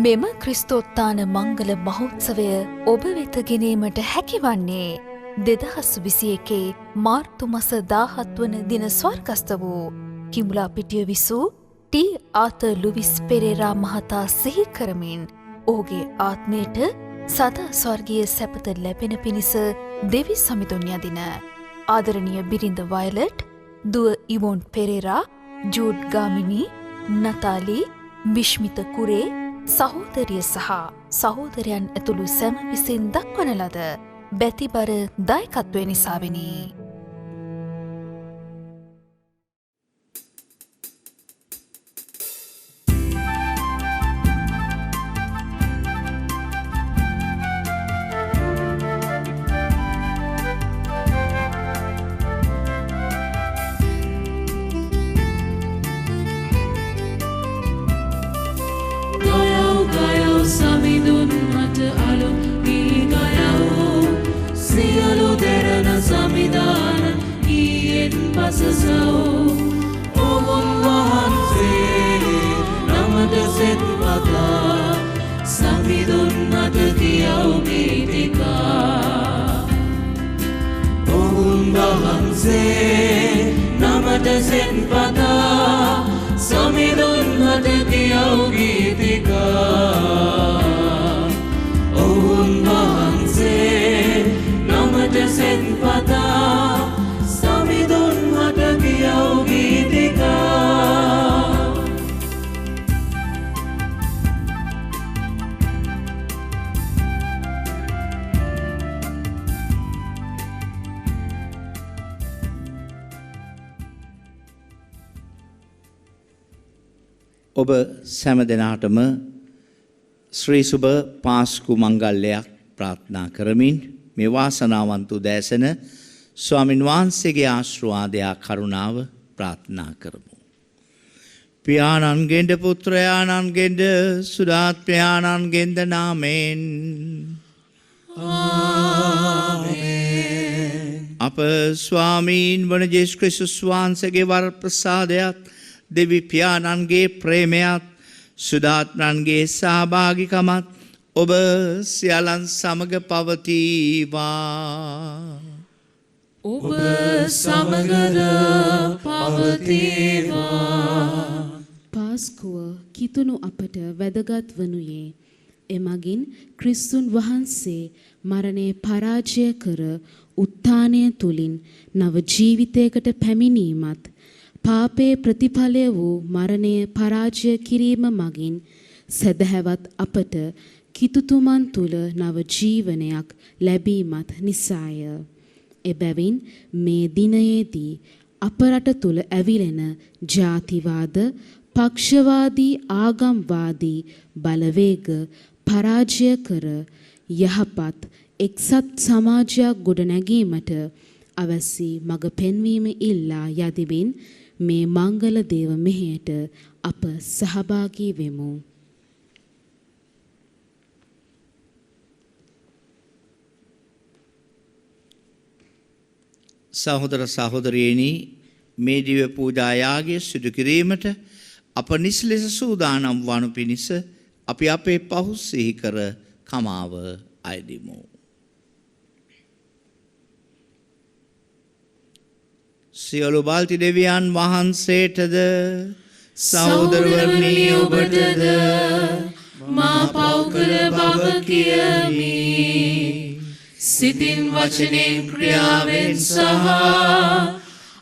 මෙම ක්‍රිස්තෝත්ථාන මංගල මහෝත්සවය ඔබ වෙත ගෙනීමට හැකිවන්නේ 2021 මාර්තු මස 17 වන දින ස්වර්ගස්ථ වූ කිඹුලාපිටිය විසූ ටී ආතර් ලුවිස් පෙරේරා මහතා සිහි කරමින් ඔහුගේ ආත්මයට සදා ස්වර්ගීය සැපත ලැබෙන පිණිස දෙවි සමිඳුන් යදින ආදරණීය බිරිඳ වයලට්, දුව ඉවෝන් පෙරේරා, ජූඩ් ගාමිණී, නතාලි, විශ්මිත කුරේ, සහෝදරිය සහ සහෝදරයන් ඇතුළු සැම විසින් දක්වන ලද බැතිබර දායකත්වය නිසාවෙනි. ඔබ සෑම දෙනාටම ශ්‍රී සුබ පාස්කු මංගල්‍යයක් ප්‍රාර්ථනා කරමින් මේ වාසනාවන්ත උදෑසන ස්වාමින් වහන්සේගේ ආශිර්වාදය කරුණාව ප්‍රාර්ථනා කරමු. පියාණන්ගෙන්ද පුත්‍රයාණන්ගෙන්ද සුදාත්මයාණන්ගෙන්ද නාමයෙන් ආමේන්. අප ස්වාමීන් වන ජේසුස් ක්‍රිස්තුස් වහන්සේගේ වර ප්‍රසාදයත් දෙවි පියාණන්ගේ ප්‍රේමයත් සුදාත්මයන්ගේ සහභාගිකමත් ඔබ සියලන් සමග පවතිවා. ඔබ සමගද පවතිවා. පාස්කුව කිතුණු අපට වැදගත් වනුයේ එමගින් ක්‍රිස්තුන් වහන්සේ මරණය පරාජය කර උත්ථානය තුලින් නව ජීවිතයකට පැමිණීමත් පාපේ ප්‍රතිඵලය වූ මරණය පරාජය කිරීම මගින් සදහැවත් අපට කිතුතුමන් තුල නව ජීවනයක් ලැබීමත් නිසාය. එබැවින් මේ දිනයේදී අප රට තුල ඇවිලෙන ජාතිවාද, පක්ෂවාදී, ආගම්වාදී බලවේග පරාජය කර යහපත් එක්සත් සමාජයක් ගොඩනැගීමට අවශ්‍ය මඟ පෙන්වීම ඉල්ලා යදිමින් මේ මංගල දේව මෙහෙයට අප සහභාගී වෙමු. සහෝදර සහෝදරියනි, මේ දිව්‍ය පූජා යාගය සිදු කිරීමට අප නිසලෙස සූදානම් වනු පිණිස අපි අපේ පහු සිහි කර කමාව අයදිමු. සියලු බාල්ති දෙවියන් වහන්සේටද සහෝදරවරුනි ඔබටද මා පව් කළ බව කියමි. සිතින් වචනෙන් ක්‍රියාවෙන් සහ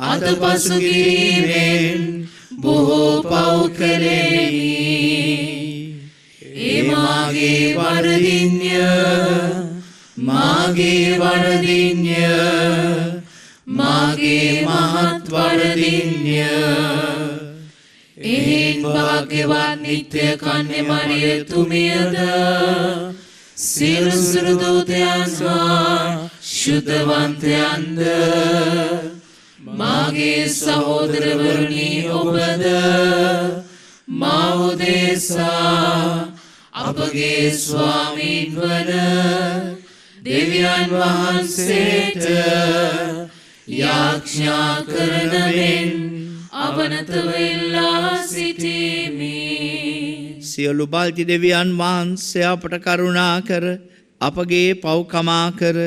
අතපසු කිරීමෙන් බොහෝ පව් කළෙමි. ඒ මාගේ වරදින්ය, මාගේ වරදින්ය, මාගේ මහත් වරදින්ය. එහෙන් භාග්‍යවත් නිත්‍ය කන්‍ය මරියතුමියද සියලු දූතයන් හා ශුද්ධවන්තයන්ද මාගේ සහෝදරවරුනි ඔබද මා උදෙසා අපගේ ස්වාමීන් වන දෙවියන් වහන්සේට යාඥා කරන මෙන් අවනතව ඉල්ලා සිටිමි. සියලු බල්ති දෙවියන් වහන්සේ අපට කරුණා කර අපගේ පව් කමා කර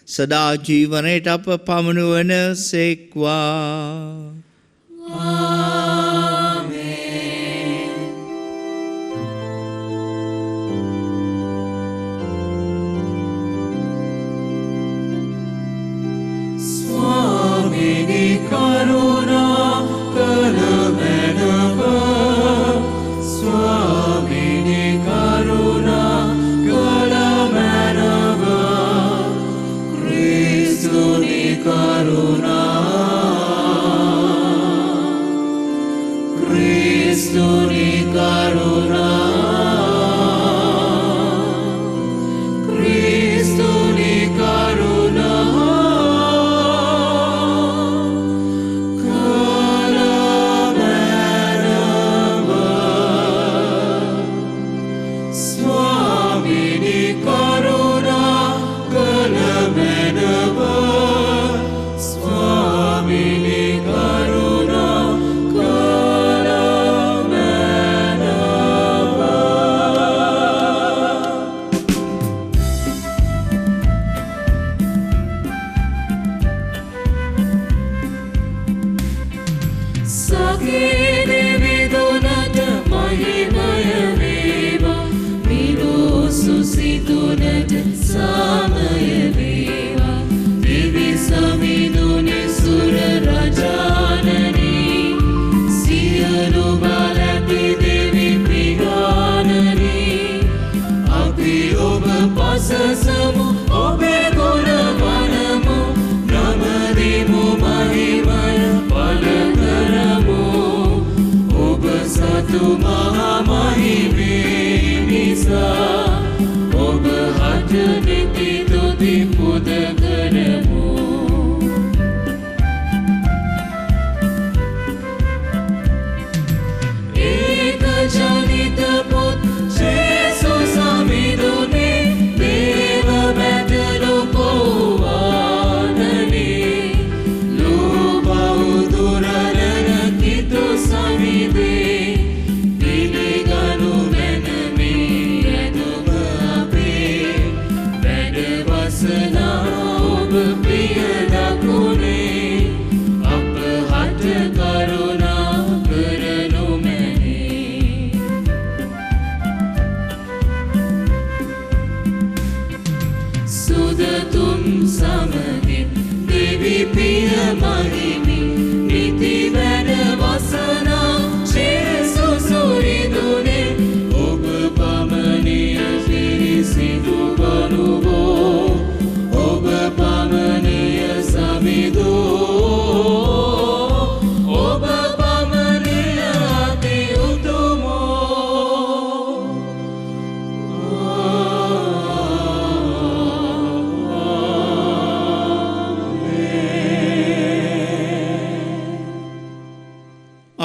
සදා ජීවනයට අප පමුණුවන සේක්වා. ස්වාමිනි කරුණා කළ මැනව ස්වාමිනි කරුණා කළ මැනව ක්‍රිස්තුනි ක්‍රිස්තුනි කරුණා ක්‍රිස්තුනි කරුණා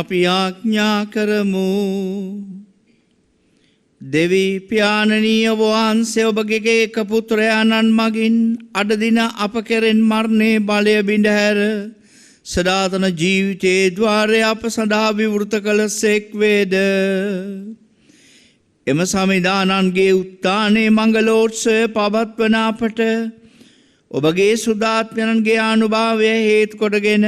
අපි ආඥා කරමු. දෙවි පියාණනීය වහන්සේ ඔබගේ එක පුත්‍රයාණන් මගින් අද දින අප කෙරෙන් මරණේ බලය බිඳහැර සදාතන ජීවිතයේ ద్వාරය අප සඳහා විවෘත කළ සේක් වේද. එම සමිදානන්ගේ උත්ථානයේ මංගලෝත්සවය පවත්වන අපට ඔබගේ සුදාත්මයන්ගේ අනුභවය හේතු කොටගෙන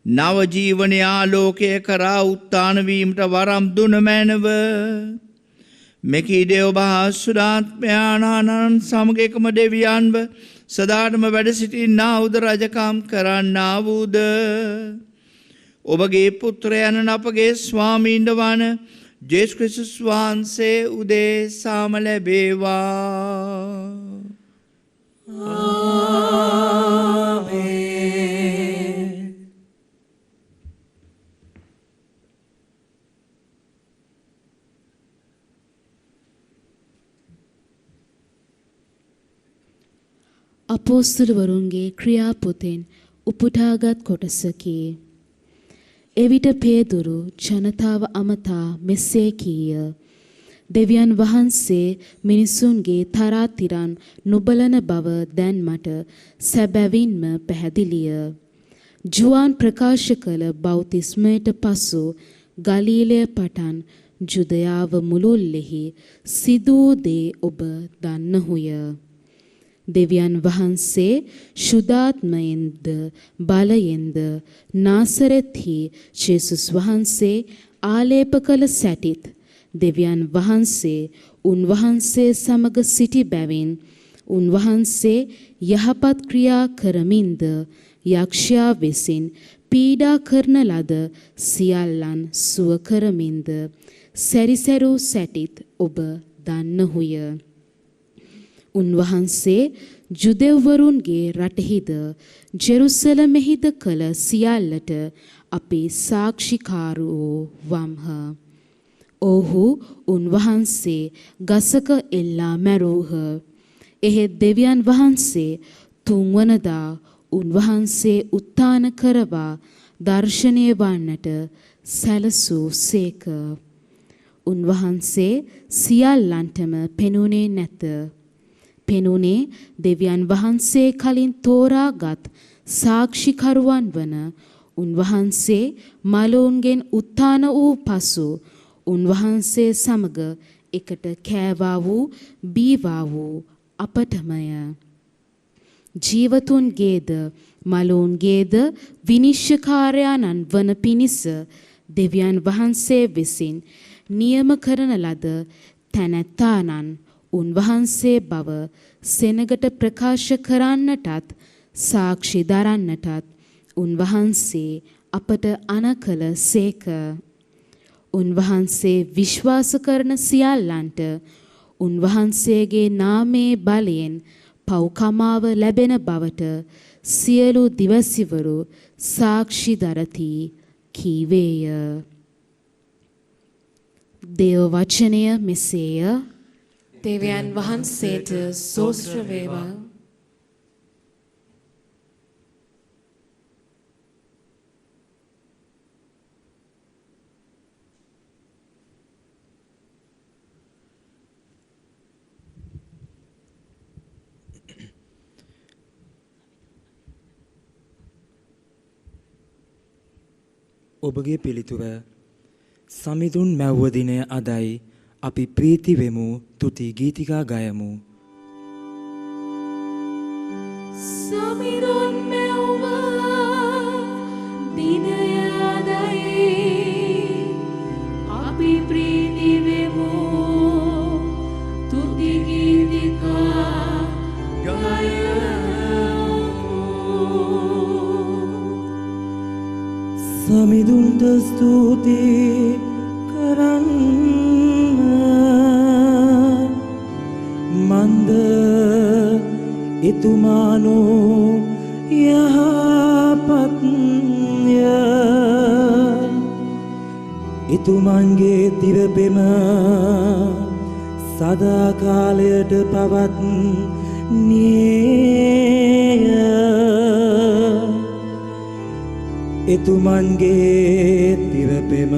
නව ජීවන ආලෝකය කරා උත්ථාන වීමට වරම් දුන මැනව. මෙකී ඔබ සුදාත්මයාණන් සමග එකම දෙවියන්ව සදාටම වැඩ සිටින්නා වූද රජකම් කරන්නා වූද ඔබගේ පුත්‍රයන් අපගේ ස්වාමීන්ද වන ජේසුස් ක්‍රිස්තුස් වහන්සේ උදෙසාම ලැබේවා. ආමේන්. අපෝස්තලවරුන්ගේ ක්‍රියාපොතෙන් උපුටාගත් කොටසකි. එවිට පේදුරු ජනතාව අමතා මෙසේ කීය. දෙවියන් වහන්සේ මිනිසුන්ගේ තරාතිරන් නොබලන බව දැන් මට සැබවින්ම පැහැදිලිය. ජුවාන් ප්‍රකාශ කළ බෞතිස්මයට පසු ගලීලය පටන් ජුදයාව මුළුල්ලෙහි සිදූ දේ ඔබ දන්නහුය. දෙවියන් වහන්සේ ශුද්ධාත්මයෙන්ද බලයෙන්ද නාසරෙත්හි ජේසුස් වහන්සේ ආලේප කළ සැටිත් දෙවියන් වහන්සේ උන්වහන්සේ සමග සිටි බැවින් උන්වහන්සේ යහපත් ක්‍රියා කරමින්ද යක්ෂයා විසින් පීඩා කරන ලද සියල්ලන් සුව කරමින්ද සැරිසැරූ සැටිත් ඔබ දන්නහුය. උන්වහන්සේ ජුදෙව්වරුන්ගේ රටෙහිද ජෙරුසලමෙහිද කළ සියල්ලට අපි සාක්ෂිකාරෝ වම්හ. ඔහු උන්වහන්සේ ගසක එල්ලා මැරූහ. එහෙත් දෙවියන් වහන්සේ තුන්වනදා උන්වහන්සේ උත්ථාන කරවා දර්ශනය වන්නට සැලසූ සේක. උන්වහන්සේ සියල්ලන්ටම පෙනුනේ නැත. පෙනුනේ දෙවියන් වහන්සේ කලින් තෝරාගත් සාක්ෂිකරුවන් වන උන්වහන්සේ මලවුන්ගෙන් උත්ථාන වූ පසු උන්වහන්සේ සමග එකට කෑවා වූ බීවා වූ අපටමය. ජීවතුන්ගේද මලවුන්ගේද විනිශ්චයකාරයාණන් වන පිණිස දෙවියන් වහන්සේ විසින් නියම කරන ලද තැනැත්තානන් උන්වහන්සේ බව සෙනගට ප්‍රකාශ කරන්නටත් සාක්ෂි දරන්නටත් උන්වහන්සේ අපට අනකල සේක. උන්වහන්සේ විශ්වාස කරන සියල්ලන්ට උන්වහන්සේගේ නාමයේ බලයෙන් පව්කමාව ලැබෙන බවට සියලු දිවසිවරු සාක්ෂි දරති කීවේය. දේව වචනය මෙසේය. දෙවියන් වහන්සේට සෝස්ත්‍ර වේවා. ඔබගේ පිළිතුර සමිඳුන් මැව්ව දිනය අදයි. අපි ප්‍රීති වෙමු, තුති ගීතිකා ගයමු. සමිඳුන් මැව්ව දිනය අදයි. අපි ප්‍රීති වෙමු, තුති ගීතිකා ගයමු. සමිඳුන්ට ස්තුති කරන්න මන්ද එතුමානෝ යහපත්ය. එතුමන්ගේ දිවපෙම සදාකාලයට පවත්නේය. එතුමන්ගේ දිවපෙම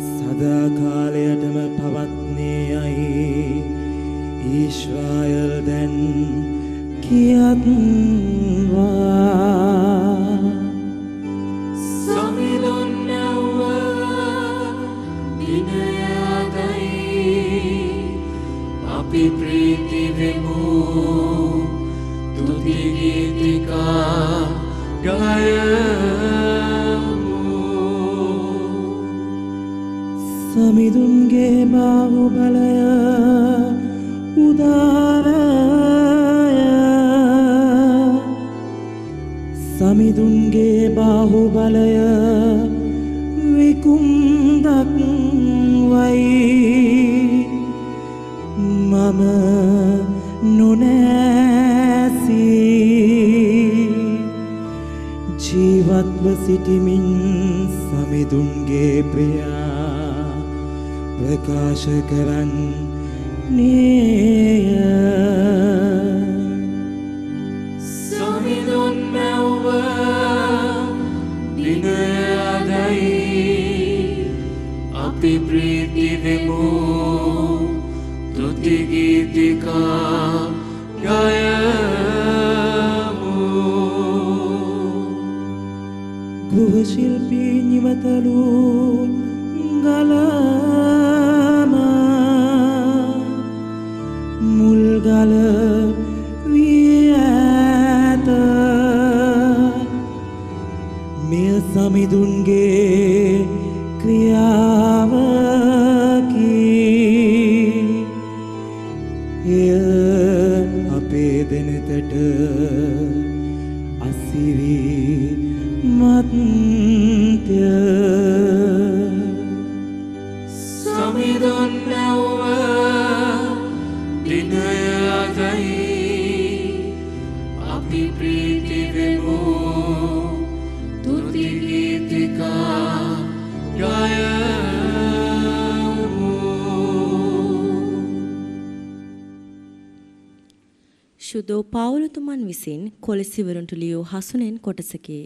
සදාකාලයටම පවත්නේයයි ඊශ්‍රායල් දැන් කියත්වා. සමිඳුන් මැව්ව දිනය අදයි. අපි ප්‍රීති වෙමු, තුති ගීතිකා ගයමු. සමිඳුන්ගේ බාහුබලය උදාරය. සමිඳුන්ගේ බාහුබලය විකුම්දක් වයි. මම නොනෑසී ජීවත්ව සිටිමින් සමිඳුන්ගේ ප්‍රියා ප්‍රකාශ කරන්නේය. සමිඳුන් මැව්ව දිනය අදයි. අපි ප්‍රීති වෙමු, තුති ගීතිකා ගයමු. ගෘහ ශිල්පී නිවතලු මංගලම මුල්ගල වී ඇත මෙය සමිඳුන්ගේ ක්‍රියාවකි එය අපේ දෙනතට අසිරි මත්ය සමිඳුන් නැව්ව දිනය අදයි අපි ප්‍රීති වෙමු තුති ගීතිකා ගයමු. ශුද්ධෝ පවුලතුමන් විසින් කොලසිවරුන්ට ලියූ හසුනෙන් කොටසකි.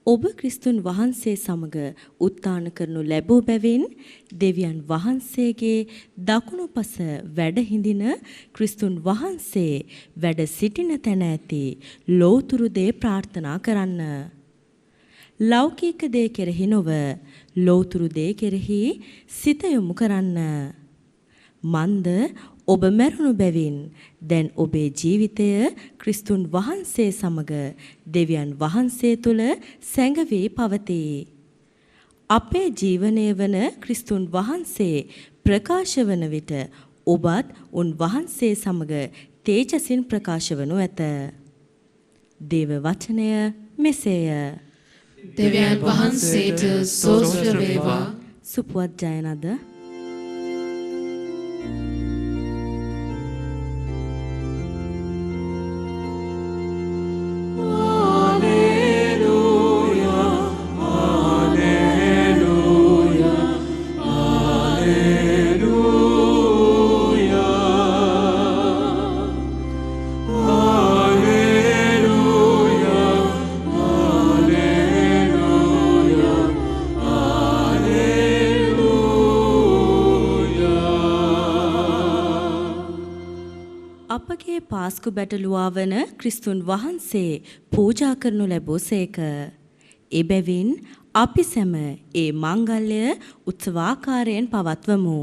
ඔබ ක්‍රිස්තුන් වහන්සේ සමග උත්ථාන කරනු ලැබූ බැවින් දෙවියන් වහන්සේගේ දකුණුපස වැඩ හිඳින ක්‍රිස්තුන් වහන්සේ වැඩ සිටින තැන ඇති ලෝතුරු දේ ප්‍රාර්ථනා කරන්න. ලෞකික දේ කෙරෙහි නොව ලෝතුරු දේ කෙරෙහි සිත යොමු කරන්න. මන්ද ඔබ මැරුණු බැවින් දැන් ඔබේ ජීවිතය ක්‍රිස්තුන් වහන්සේ සමග දෙවියන් වහන්සේ තුල සැඟවී පවතී. අපේ ජීවනය වන ක්‍රිස්තුන් වහන්සේ ප්‍රකාශ වන විට ඔබත් උන් වහන්සේ සමග තේජසින් ප්‍රකාශ වනු ඇත. දේව වචනය මෙසේය. දෙවියන් වහන්සේට ස්තෝත්‍ර වේවා. සුපුවත් ජයනද අපගේ පාස්කු බැටළුවා වන ක්‍රිස්තුන් වහන්සේ පූජා කරනු ලැබූ සේක. එබැවින් අපි සැම ඒ මංගල්‍ය උත්සවාකාරයෙන් පවත්වමු.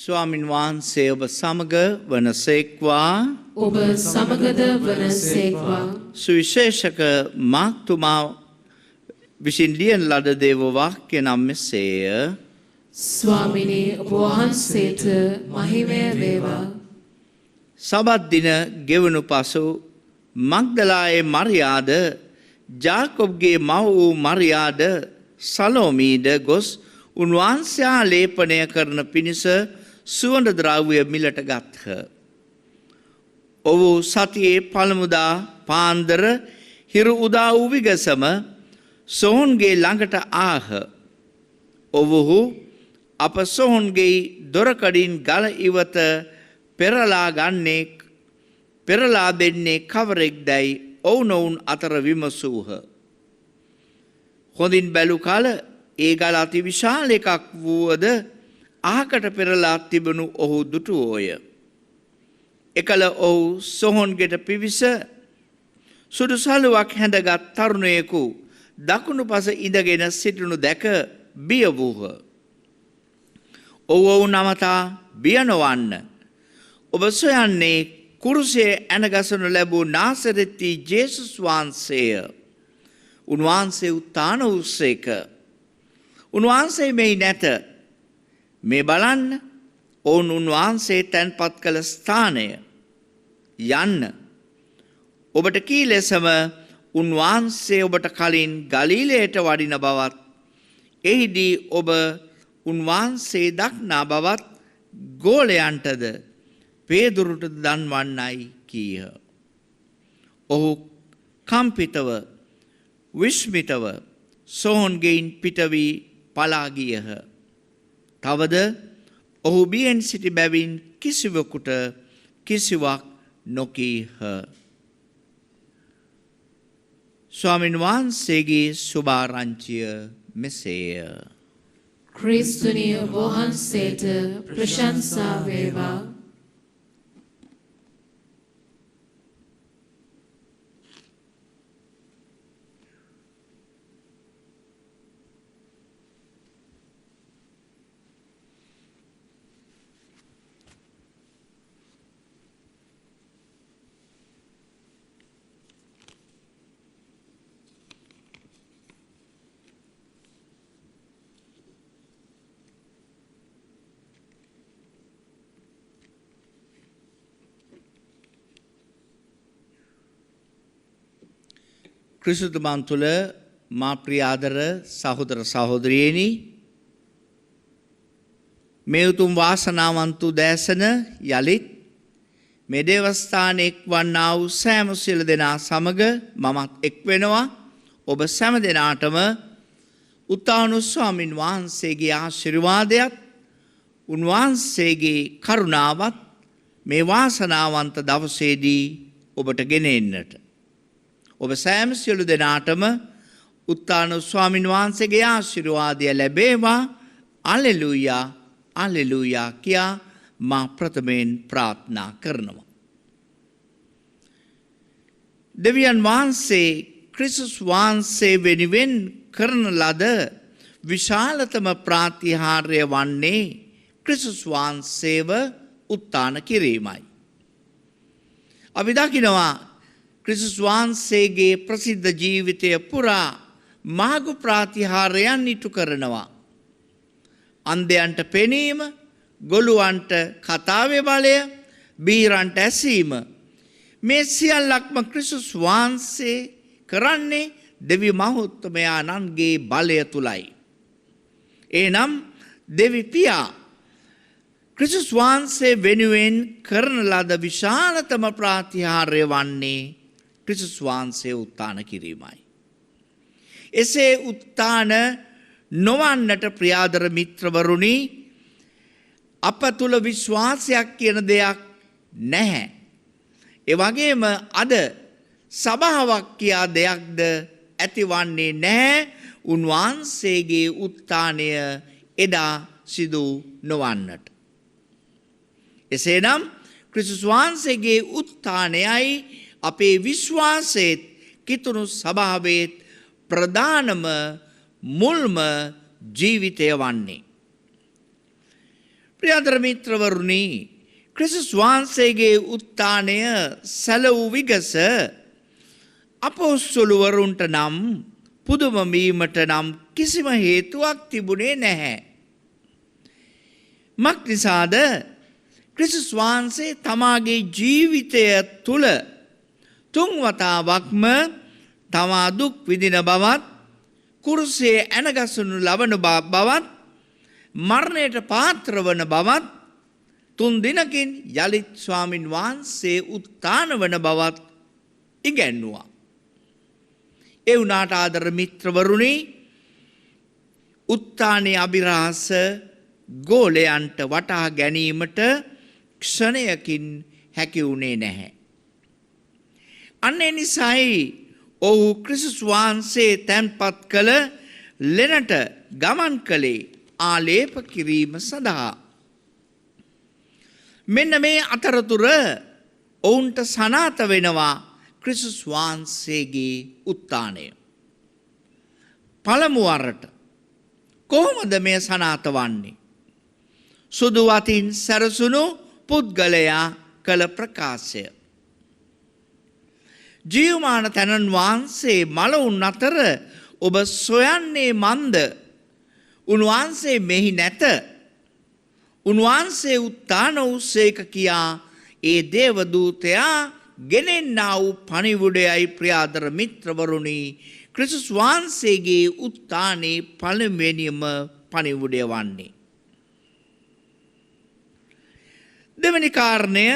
ස්වාමින් වහන්සේ ඔබ සමග වනසේක්වා. ඔබ සමගද වනසේක්වා. සුවිශේෂක මාක්තුමා විසින් ලියන ලද දේව වාක්‍ය නම් මෙසේය. ස්වාමිනී ඔබ වහන්සේට මහිමය වේවා. සබත් දින ගෙවනු පසු මග්දලායේ මරියාද ජාකොබ්ගේ මව වූ මරියාද සලෝමීද ගොස් උන්වහන්සේ ආලේපනය කරන පිණිස සුවඳ ද්‍රව්‍ය මිලට ගත්හ. ඔහු සතියේ පළමුදා පාන්දර හිරු උදා වූ විගසම සොහොන්ගේ ළඟට ආහ. ඔවුහු අප සොහොන්ගේ දොරකඩින් ගල ඉවත පෙරලා දෙන්නේ කවරෙක් දැයි ඔවුනොවුන් අතර විමසූහ. හොඳින් බැලු කල ඒ ගල අති විශාල එකක් වුවද අහකට පෙරලා තිබුණු ඔහු දුටුවෝය. එකල ඔහු සොහොන්ගෙට පිවිස සුදු සලුවක් හැඳගත් තරුණයෙකු දකුණු පස ඉඳගෙන සිටිනු දැක බිය වූහ. ඔවුන් නමතා බිය නොවන්න. ඔබ සොයන්නේ කුරුසයේ ඇනගසනු ලැබූ නාසරෙති ජේසුස් වහන්සේය. උන්වහන්සේ උත්ථාන වූසේක. උන්වහන්සේ මෙහි නැත. මේ බලන්න ඔවුන් උන්වහන්සේ තැන්පත් කළ ස්ථානය යන්න. ඔබට කී ලෙසම උන්වහන්සේ ඔබට කලින් ගලීලයට වඩින බවත් එහිදී ඔබ උන්වහන්සේ දක්නා බවත් ගෝලයන්ටද පේදුරුට දන්වන්නයි කීහ. ඔහු කම්පිතව විස්මිතව සෝන්ගෙයින් පිටවී පලා ගියහ. තවද ඔහු බියෙන් සිටි බැවින් කිසිවෙකුට කිසිවක් නොකීහ. ස්වාමීන් වහන්සේගේ සුභාරංචිය මෙසේය. ක්‍රිස්තුනි ඔබ වහන්සේට ප්‍රශංසා වේවා. ක්‍රිස්තුතුමන් තුළ මා ප්‍රියාදර සහෝදර සහෝදරියනි, මේ උතුම් වාසනාවන්තු දැසන යලිත් මේ දේවස්ථානයේ එක්වන්නා වූ සෑම සියලු දෙනා සමග මමත් එක් වෙනවා. ඔබ සෑම දෙනාටම උත්තානු ස්වාමින් වහන්සේගේ ආශිර්වාදයත් උන්වහන්සේගේ කරුණාවත් මේ වාසනාවන්ත දවසේදී ඔබට ගෙනෙන්නට. ඔබ සෑම සියලු දෙනාටම උත්තාන ස්වාමින් වහන්සේගේ ආශිර්වාදය ලැබේවා. alleluya alleluya කියා මා ප්‍රථමයෙන් ප්‍රාර්ථනා කරනවා. දෙවියන් වහන්සේ ක්‍රිස්තුස් වහන්සේ වෙනුවෙන් කරන ලද විශාලතම ප්‍රාතිහාර්ය වන්නේ ක්‍රිස්තුස් වහන්සේව උත්තාන කිරීමයි. අපි දකිනවා ක්‍රිස්තුස් වහන්සේගේ ප්‍රසිද්ධ ජීවිතය පුරා මාර්ග ප්‍රාතිහාර්යයන් ඉටු කරනවා. අන්ධයන්ට පෙනීම, ගොළුවන්ට කතාවේ බලය, බීරන්ට ඇසීම, මේ සියල්ලක්ම ක්‍රිස්තුස් වහන්සේ කරන්නේ දෙවි මහෝත්තමයාණන්ගේ බලය තුලයි. එනම් දෙවි පියා ක්‍රිස්තුස් වහන්සේ වෙනුවෙන් කරන ලද විශාලතම ප්‍රාතිහාර්ය වන්නේ ක්‍රිස්තුස් වහන්සේ උත්තාන කිරීමයි. එසේ උත්තාන නොවන්නට ප්‍රියාදර මිත්‍රවරුනි, අප තුල විශ්වාසයක් කියන දෙයක් නැහැ. ඒ වගේම අද සභාවක් කියා දෙයක්ද ඇතිවන්නේ නැහැ. උන්වහන්සේගේ උත්තානය එදා සිදු නොවන්නට. එසේනම් ක්‍රිස්තුස් වහන්සේගේ උත්තානයයි අපේ විශ්වාසයේත් කිතුණු සභාවේත් ප්‍රධානම මුල්ම ජීවිතය වන්නේ. ප්‍රියතර මිත්‍රවරුනි, ක්‍රිස්තුස් වහන්සේගේ උත්තානය සැලවූ විගස අපොස්තලවරුන්ට නම් පුදුම වීමට නම් කිසිම හේතුවක් තිබුණේ නැහැ. මක් නිසාද? ක්‍රිස්තුස් වහන්සේ තමාගේ ජීවිතය තුළ තුන් වතාවක්ම තමා දුක් විඳින බවත්, කුරුසයේ ඇනගසනු ලබන බවත්, මරණයට පාත්‍ර වන බවත්, 3 දිනකින් යලිත් ස්වාමින් වහන්සේ උත්තාන වන බවත් ඉගැන්වුවා. ඒ වුණාට ආදර මිත්‍රවරුනි, උත්තානයේ අභිරහස ගෝලයන්ට වටහා ගැනීමට ක්ෂණයකින් හැකි වුණේ නැහැ. අන්න ඒ නිසායි ඔහු ක්‍රිස්තුස් වහන්සේ තැන්පත් කළ ලෙනට ගමන් කළේ ආලේප කිරීම සඳහා. මෙන්න මේ අතරතුර ඔවුන්ට සනාත වෙනවා ක්‍රිස්තුස් වහන්සේගේ උත්තානය. පළමු වරට කොහොමද මේ සනාත වන්නේ? සුදු වතින් සැරසුණු පුද්ගලයා කළ ප්‍රකාශය. ජීවමාන තැනන් වහන්සේ මළවුන් අතර ඔබ සොයන්නේ මන්ද? උන්වහන්සේ මෙහි නැත. උන්වහන්සේ උත්තාන වූසේක කියා ඒ දේවදූතයා ගෙනෙන්නා වූ පණිවුඩයයි ප්‍රියාදර මිත්‍රවරුනි, ක්‍රිස්තුස් වහන්සේගේ උත්තානයේ පළමුවෙනිම පණිවුඩය වන්නේ. දෙවැනි කාරණය,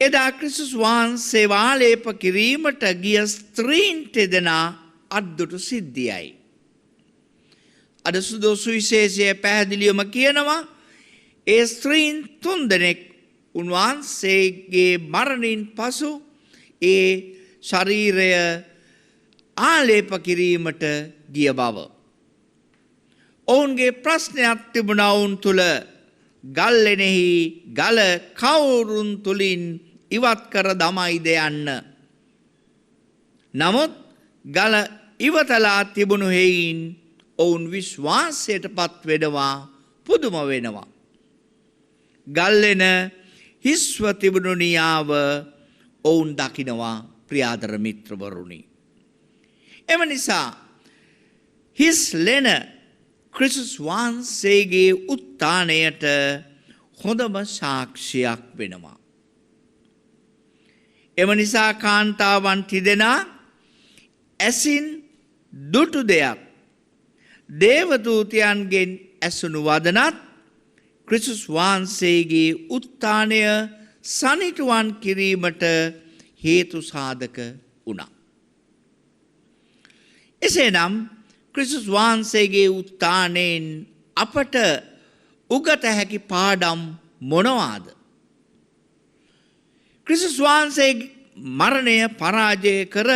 එදා ක්‍රිස්තුස් වහන්සේ වාලේප කිරීමට ගිය ස්ත්‍රීන්ට දෙනා අද්දුටු සිද්ධියයි. අද සුවිශේෂය පැහැදිලිවම කියනවා ඒ ස්ත්‍රීන් 3 දෙනෙක් උන්වහන්සේගේ මරණින් පසු ඒ ශරීරය ආලේප කිරීමට ගිය බව. ඔවුන්ගේ ප්‍රශ්නයක් තිබුණා වුන් තුල ගල්ලෙනෙහි ගල කවුරුන් තුලින් ඉවත් කර දමයිද යන්න. නමුත් ගල ඉවතලා තිබුණු හේයින් ඔවුන් විශ්වාසයට පත් වෙනවා පුදුම වෙනවා. ගල්ලෙන හිස්ව තිබුණු නියාව ඔවුන් දකිනවා ප්‍රියාදර මිත්‍රවරුනි. එම නිසා හිස් ලෙන ක්‍රිස්තුස් වහන්සේගේ උත්ථානයට හොඳම සාක්ෂියක් වෙනවා. එම නිසා කාන්තාවන් තිදෙනා ඇසින් දුටු දෙයක් දේවදූතයන්ගෙන් ඇසුණු වදනත් ක්‍රිස්තුස් වහන්සේගේ උත්ථානය සනිටුවන් කිරීමට හේතු සාධක වුණා. එසේනම් ක්‍රිස්තුස් වහන්සේගේ උත්ථානයෙන් අපට උගත හැකි පාඩම් මොනවාද? ක්‍රිස්තුස් වහන්සේ මරණය පරාජය කර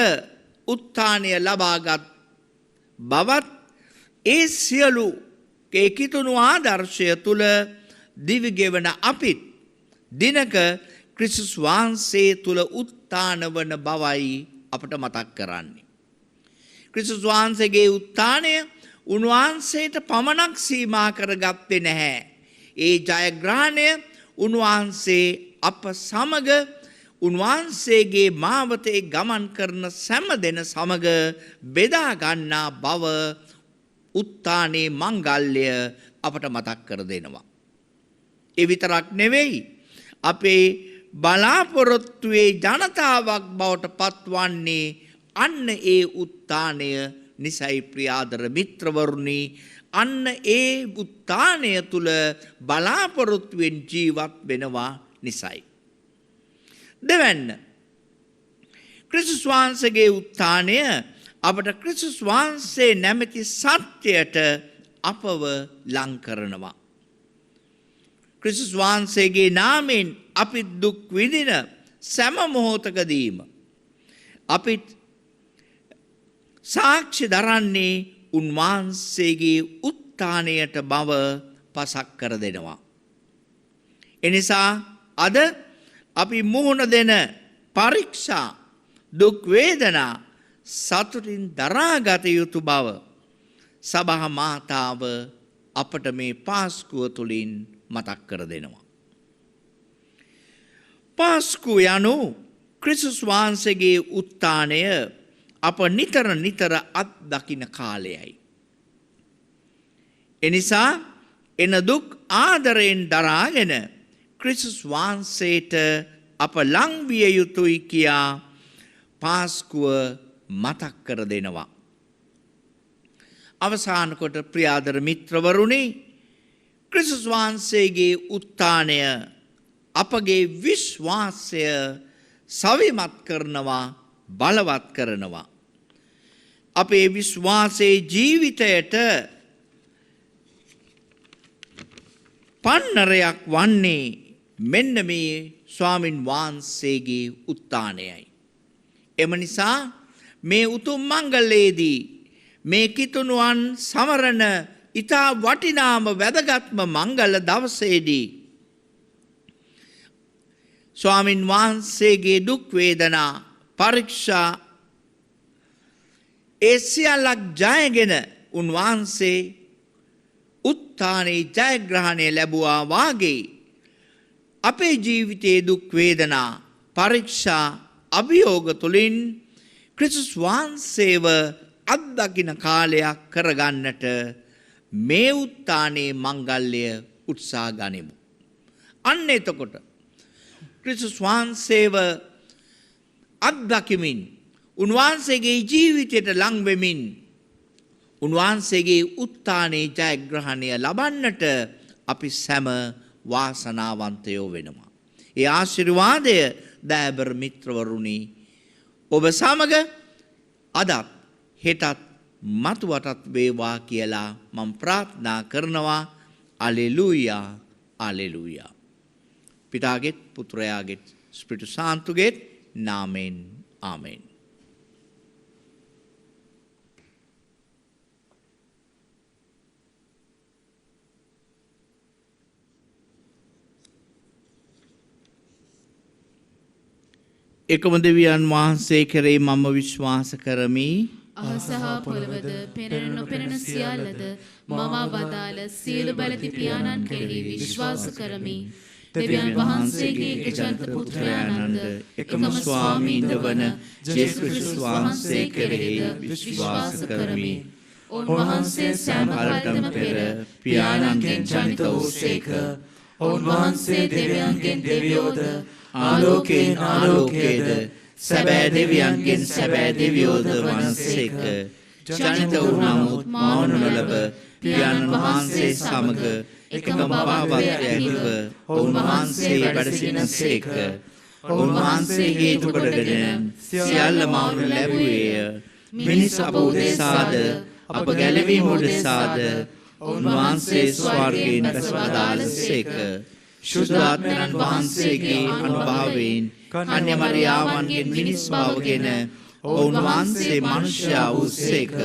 උත්ථානය ලබාගත් බවත් ඒ සියලු කිතුණු ආදර්ශය තුල දිවිගෙවන අපිත් දිනක ක්‍රිස්තුස් වහන්සේ තුල උත්ථාන වන බවයි අපට මතක් කරන්නේ. ක්‍රිස්තුස් වහන්සේගේ උත්ථානය උන්වහන්සේට පමණක් සීමා කරගත්තේ නැහැ. ඒ ජයග්‍රහණය උන්වහන්සේ අප සමග උන්වහන්සේගේ මාවතේ ගමන් කරන සෑම දෙන සමග බෙදා ගන්නා බව උත්ථානයේ මංගල්‍ය අපට මතක් කර දෙනවා. ඒ විතරක් නෙවෙයි අපේ බලාපොරොත්තුවේ ජනතාවක් බවට පත්වන්නේ අන්න ඒ උත්ථානය නිසයි ප්‍රියාදර මිත්‍රවරුනි. අන්න ඒ උත්ථානය තුල බලාපොරොත්තුවෙන් ජීවත් වෙනවා නිසයි. දෙවැන්න ක්‍රිස්තුස් වහන්සේගේ උත්ථානය අපට ක්‍රිස්තුස් වහන්සේ නැමැති සත්‍යයට අපව ලං කරනවා. ක්‍රිස්තුස් වහන්සේගේ නාමයෙන් අපි දුක් විඳින සෑම මොහොතකදීම අපිට සාක්ෂි දරන්නේ උන්වහන්සේගේ උත්ථානයට බව පසක් කර දෙනවා. එනිසා අද අපි මුහුණ දෙන පරීක්ෂා දුක් වේදනා සතුටින් දරාගත යුතු බව සභා මාතාව අපට මේ පාස්කුව තුළින් මතක් කර දෙනවා. පාස්කුව යනු ක්‍රිස්තුස් වහන්සේගේ උත්ථානය අප නිතර නිතර අත්දකින කාලයයි. එනිසා එන දුක් ආදරයෙන් දරාගෙන ක්‍රිස්තුස් වහන්සේට අප ලං විය යුතුයි කියා පාස්කුව මතක් කර දෙනවා. අවසාන කොට ප්‍රියාදර මිත්‍රවරුනි, ක්‍රිස්තුස් වහන්සේගේ උත්ථානය අපගේ විශ්වාසය සවිමත් කරනවා, බලවත් කරනවා. අපේ විශ්වාසයේ ජීවිතයට පන්නරයක් වන්නේ මෙන්න මේ ස්වාමින් වහන්සේගේ උත්ථානයයි. එම නිසා මේ උතුම් මංගලයේදී මේ කිතුණුවන් සමරන ඊතා වටිනාම වැදගත්ම මංගල දවසේදී ස්වාමින් වහන්සේගේ දුක් වේදනා පරීක්ෂා ඒ සියල්ලක් ජයගෙන උන්වහන්සේ උත්ථානයේ ජයග්‍රහණය ලැබුවා වාගේ අපේ ජීවිතයේ දුක් වේදනා පරීක්ෂා අභියෝග තුළින් ක්‍රිස්තුස් වහන්සේව අත්දකින කාලයක් කරගන්නට මේ උත්ථානයේ මංගල්‍ය උත්සාහ ගනිමු. අන්න එතකොට ක්‍රිස්තුස් වහන්සේව අත්දකිමින් උන්වහන්සේගේ ජීවිතයට ලං වෙමින් උන්වහන්සේගේ උත්ථානයේ ජයග්‍රහණය ලබන්නට අපි සැම වාසනාවන්තයෝ වෙනවා. ඒ ආශිර්වාදය දෑබර මිත්‍රවරුනි ඔබ සමග අදත් හෙටත් මතුවටත් වේවා කියලා මම ප්‍රාර්ථනා කරනවා. අලෙලූයා අලෙලූයා. පිතාගෙත් පුත්‍රයාගෙත් ස්පිරිතු සාන්තුගෙත් නාමයෙන් ආමෙන්. එකම දෙවියන් වහන්සේ කෙරෙහි මම විශ්වාස කරමි. අහස හා පොළවද පෙනෙන නොපෙනෙන සියල්ලද මම වදාළ සියලු බලති පියාණන් කෙරෙහි විශ්වාස කරමි. දෙවියන් වහන්සේගේ එකජන්ත පුත්‍රයාණන්ද එකම ස්වාමීන්ද වන ජේසුස් ක්‍රිස්තුස් වහන්සේ කෙරෙහි විශ්වාස කරමි. උන්වහන්සේ සෑම කාලයකම පෙර පියාණන්ගෙන් ජනිත වූසේක. උන්වහන්සේ දෙවියන්ගෙන් දෙවියෝද ආලෝකයෙන් ආලෝකයේද සැබෑ දෙවියන්ගෙන් සැබෑ දෙවියෝද වනසේක. ජනිත වූ නමුත් මවනු නොලබ පියාණන් වහන්සේ සමග එකම භාවත්වයක්ව උන්වහන්සේ වැඩ සිටිනසේක. උන්වහන්සේ හේතු කොටගෙන සියල්ල මවනු ලැබුවේය. මිනිස් අප උදෙසාද අප ගැලවීම උදෙසාද උන්වහන්සේ ස්වර්ගයෙන් පැසවදාළසේක. ශුද්ධාත්මයන් වහන්සේගේ අනුභවයෙන් කන්‍ය මරියාවන්ගෙන් මිනිස් බවගෙන උන්වහන්සේ මනුෂ්‍යයා වූසේක.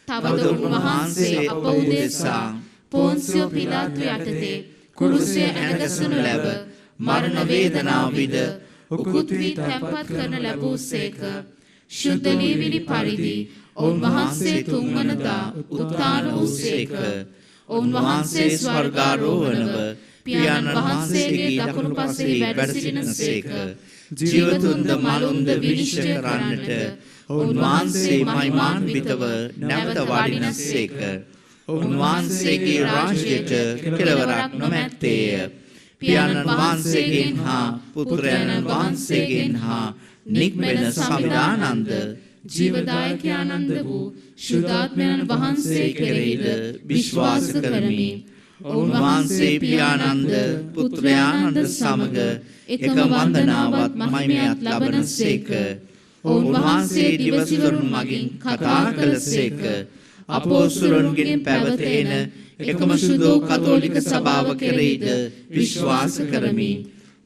තවද උන්වහන්සේ අප උදෙසා පොන්සියෝ පිලාතු යටතේ කුරුසයේ ඇනගසනු ලැබ මරණ වේදනාව විඳ උකුත් වී තැන්පත් කරන ලැබූසේක. ශුද්ධ ලීවිලි පරිදි උන්වහන්සේ තුන්වනදා උත්ථාන වූසේක. උන්වහන්සේ ස්වර්ගාරෝහණව පියාණන් වහන්සේගේ දකුණු පසෙහි වැඩ සිටිනසේක. ජීවතුන්ද මලුන්ද විනිශ්චය කරන්නට උන්වහන්සේ මහිමාන්විතව නැවත වඩිනසේක. උන්වහන්සේගේ රාජ්‍යයට කෙලවරක් නොමැත්තේය. පියාණන් වහන්සේගෙන් හා පුත්‍රයන් වහන්සේගෙන් හා නික්මෙන සමිදානන්ද ජීවදායකයානන්ද වූ ශුද්ධාත්මයන් වහන්සේ කෙරෙහිද විශ්වාස කරමි. උන්වහන්සේ පියාණන්ද පුත්‍රයානන්ද සමග එකම වන්දනාවත් මහිමයත් ලබනසේක. උන්වහන්සේ දිවසිවරුන් මගින් කතා කළසේක. අපෝස්තලයන්ගෙන් පැවතෙන එකම සුදු කතෝලික සභාව කෙරෙහිද විශ්වාස කරමි.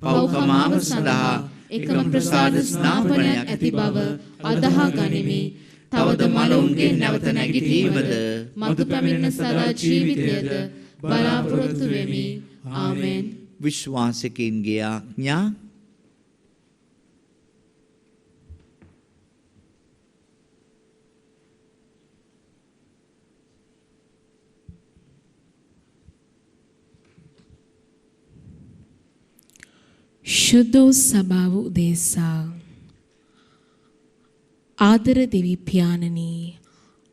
පෞකමාව සඳහා එකම ප්‍රසාද ස්නාපනයක් ඇති බව අදහා ගනිමි. තවද මලවුන්ගෙන් නැවත නැගිටීමද මතු පැමිණෙන සදා ජීවිතයද බලාපොරොත්තු වෙමි. ආමෙන්. විශ්වාසිකින්ගේ ආඥා. ශුද්ධ සභාව උදෙසා ආදර දෙවි පියාණනි,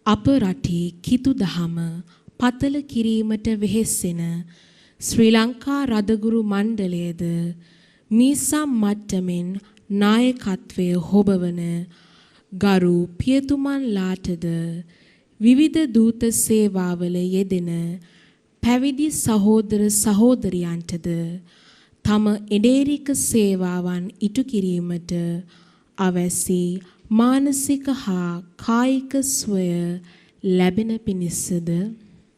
අප රටේ කිතු දහම පතල කිරීමට වෙහෙසෙන ශ්‍රී ලංකා රදගුරු මණ්ඩලයද මීසම් මට්ටමින් නායකත්වය හොබවන ගරු පියතුමන්ලාටද විවිධ දූත සේවාවල යෙදෙන පැවිදි සහෝදර සහෝදරියන්ටද තම එඩේරික සේවාවන් ඉටු කිරීමට අවැසි මානසික හා කායික ස්වය ලැබෙන පිණිසද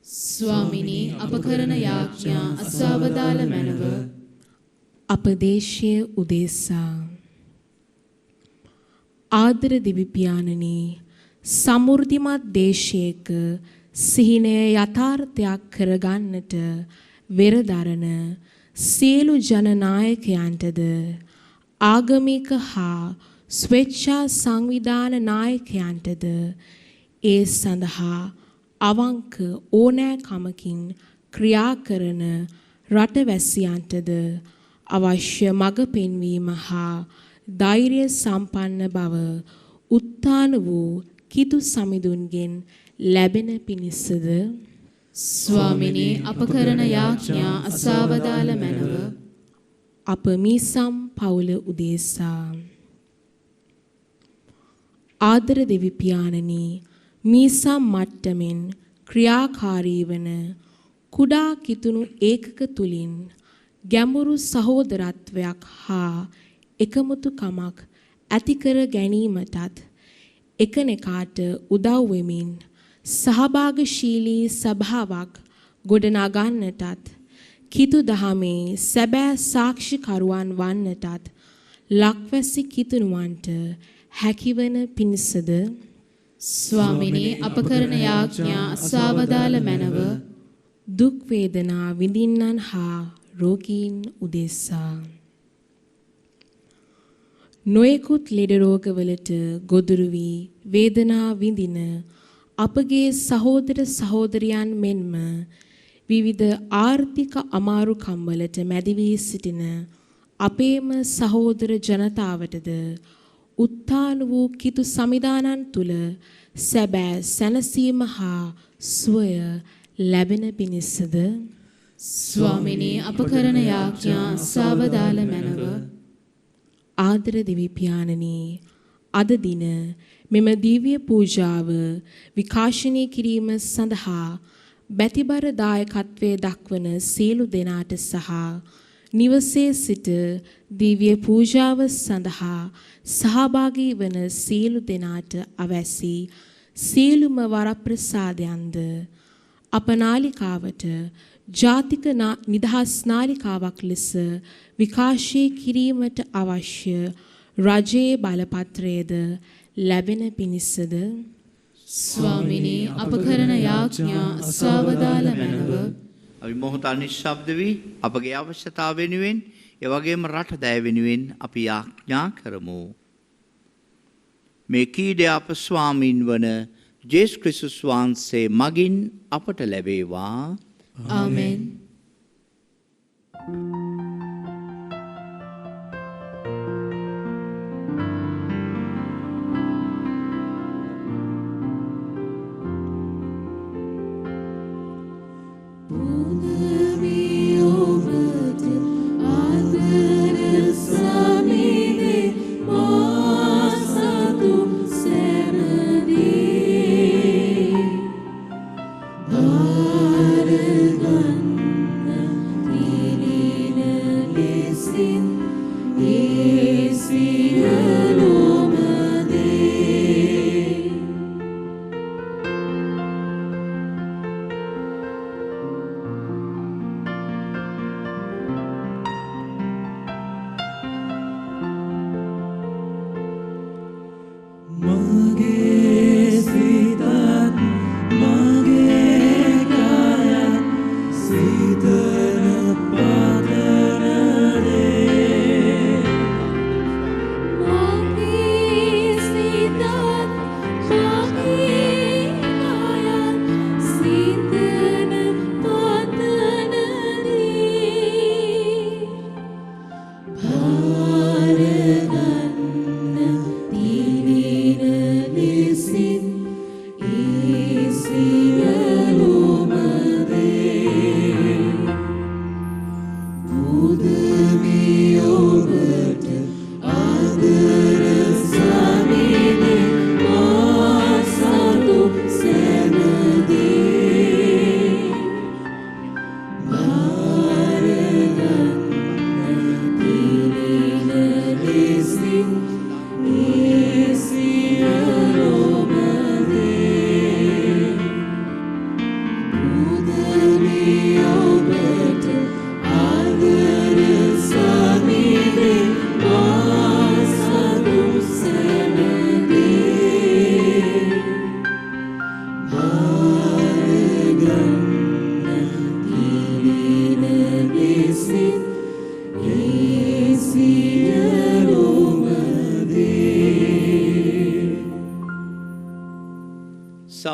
ස්වාමිනී අප කරන යාඥා අසවදාල මැනව. අප දේශයේ උදෙසා ආදර දෙවි පියාණනි, සමෘද්ධිමත් දේශයක සිහිනය යථාර්ථයක් කරගන්නට වෙරදරන සියලු ජනනායකයන්ටද ආගමික හා ස්වේච්ඡා සංවිධාන නායකයන්ටද ඒ සඳහා අවංක ඕනෑකමකින් ක්‍රියා කරන රටවැසියන්ටද අවශ්‍ය මඟ පෙන්වීම හා ධෛර්ය සම්පන්න බව උත්ථාන වූ කිතු සමිඳුන්ගෙන් ලැබෙන පිණිසද ස්වාමිනී අප කරන යාඥා අසවදාල මැනව. අප මීසම් පවුල උදෙසා ආදර දෙවි පියාණනි, මීසම් මට්ටමින් ක්‍රියාකාරී වන කුඩා කිතුණු ඒකක තුලින් ගැඹුරු සහෝදරත්වයක් හා එකමුතුකමක් ඇති කර ගැනීමටත් එකනෙකාට උදව් වෙමින් සහභාගශීලී සභාවක් ගොඩනගන්නටත් කිතු දහමේ සැබෑ සාක්ෂිකරුවන් වන්නටත් ලක්වැසි කිතුණුවන්ට හැකිවන පිණිසද ස්වාමිනී අප කරන යාඥා අසවදාල මැනව දුක් වේදනා විඳින්නන් හා රෝගීන් උදෙසා නොයෙකුත් ලෙඩ රෝගවලට ගොදුරු වී වේදනා විඳින අපගේ සහෝදර සහෝදරියන් මෙන්ම විවිධ ආර්ථික අමාරුකම් වලට මැදි වී සිටින අපේම සහෝදර ජනතාවටද උත්තාන වූ කිතු සමිදානන් තුල සැබෑ සැනසීම හා සුවය ලැබෙන පිණිසද ස්වාමිනී අප කරන යාඥා අසවදාල මැනව ආදර දෙවි පියාණනි අද දින මෙම දිව්‍ය පූජාව විකාශනය කිරීම සඳහා බැතිබර දායකත්වයේ දක්වන සියලු දෙනාට සහ නිවසේ සිට දිව්‍ය පූජාව සඳහා සහභාගී වන සියලු දෙනාට අවැසි සියලුම වරප්‍රසාදයන්ද අප නාලිකාවට ජාතික නිදහස් නාලිකාවක් ලෙස විකාශය කිරීමට අවශ්‍ය රජයේ බලපත්‍රයේද ලැබෙන පිණිසද ස්වාමිනී අප කරන යාඥා අසවදාල මැනව අපි මොහොත අනිශ්ශබ්ද වී අපගේ අවශ්‍යතාව වෙනුවෙන් ඒ වගේම රට දැය වෙනුවෙන් අපි යාඥා කරමු. මේ කීඩය අප ස්වාමින් වන ජේසුස් ක්‍රිස්තුස් වහන්සේ මගින් අපට ලැබේවා. ආමෙන්.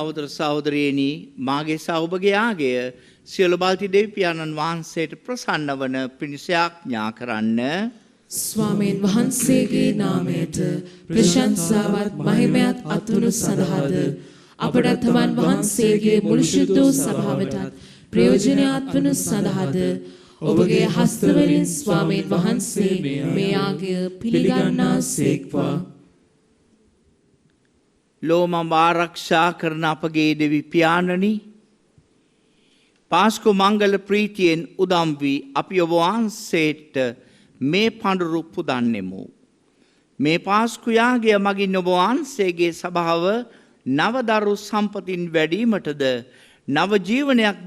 සහෝදර සහෝදරියනි මාගේ සෞභාග්‍ය ආගය සියලු බාල්ති දෙවියන්න් වහන්සේට ප්‍රසන්න වන පිණිස ආඥා කරන්න. ස්වාමීන් වහන්සේගේ නාමයට ප්‍රශංසාවත් මහිමයත් අත්වනු සඳහාද අපට තමන් වහන්සේගේ මුළු ශුද්ධ සභාවටත් ප්‍රයෝජනවත් වනු සඳහාද ඔබගේ හස්තවලින් ස්වාමීන් වහන්සේ මේ ආගය පිළිගන්නාසේක්වා. ලෝම ආරක්ෂා කරන අපගේ දෙවි පියාණනි පාස්කු මංගල ප්‍රීතියෙන් උදම් වී අපි ඔබ වහන්සේට මේ පඬුරු පුදන්නෙමු. මේ පාස්කු යාගය මගින් ඔබ වහන්සේගේ සභාව නවදරු සම්පතින් වැඩීමටද නව ජීවනයක්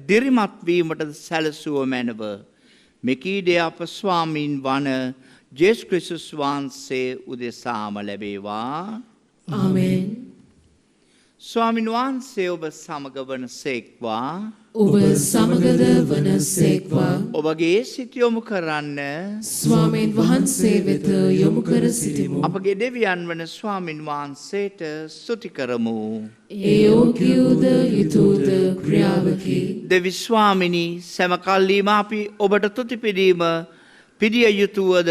දිරිමත් වීමටද සැලසුව මැනව. මෙකීඩේ අප ස්වාමීන් වන ජේසුස් ක්‍රිස්තුස් වහන්සේ උදෙසාම ලැබේවා. ආමෙන්. ස්වාමීන් වහන්සේ ඔබ සමග වන සේක්වා. ඔබ සමගද වන සේක්වා. ඔබගේ සිත යොමු කරන්න ස්වාමීන් වහන්සේ වෙත යොමු කර සිටිමු. අපගේ දෙවියන් වන ස්වාමීන් වහන්සේට ස්තුති කරමු. ඒ යෝග්‍යද යුතුයද ක්‍රියාවකි. දෙවි ස්වාමිනී සෑම කල්ලීම අපි ඔබට තුති පිදීම පිදිය යුතුවද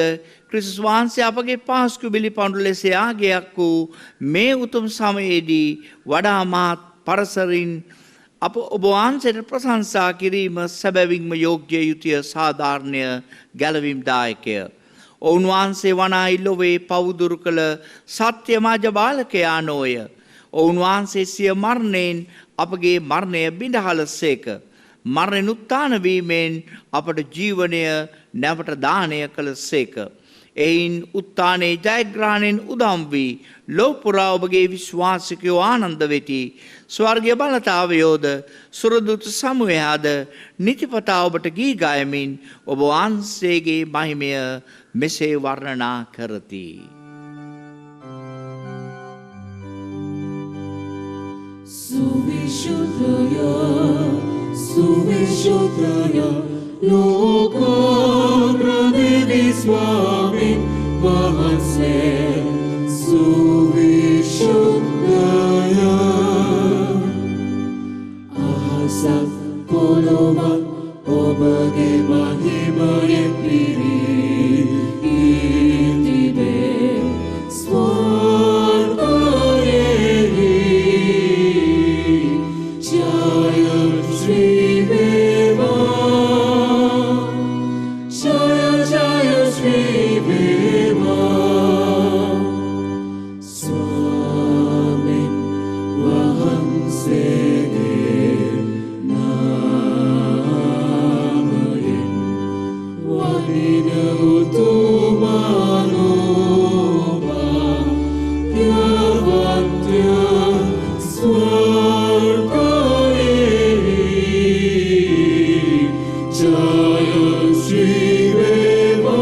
ක්‍රිස්තුස් වහන්සේ අපගේ පාස්කු බිලි පඬු ලෙස යාගයක් වූ මේ උතුම් සමයේදී වඩා මහත් පරසරින් අප ඔබ වහන්සේට ප්‍රශංසා කිරීම සැබවින්ම යෝග්‍ය යුතුය සාධාරණය ගැලවීම්දායකය. ඔවුන් වහන්සේ වනාහි ලොවේ පවුදුරු කළ සත්‍ය මාජ බාලකයා නොය. ඔවුන් වහන්සේ සිය මරණයෙන් අපගේ මරණය බිඳහලසේක. මරණයෙන් උත්ථාන වීමෙන් අපට ජීවනය නැවත දානය කළසේක. එයින් උත්ථානයේ ජයග්‍රහණයෙන් උදම් වී ලෝපුරා ඔබගේ විශ්වාසිකයෝ ආනන්ද වෙති. ස්වර්ගීය බලතාවයෝද සුරදුත් සමූහයාද නිතිපතා ඔබට ගී ගයමින් ඔබ වහන්සේගේ මහිමය මෙසේ වර්ණනා කරති. Suvishuddhaya Lokopradevi Swamin Vahanse Suvishuddhaya Ahasat Polovan Obage Mahimaye Piri Itibe Swargayehi Jaya Shri Deva Jaya Jaya Shri Deva Swamin Vahansege Namayen Vadina Utumanoba Yavatya Jaya Shri Deva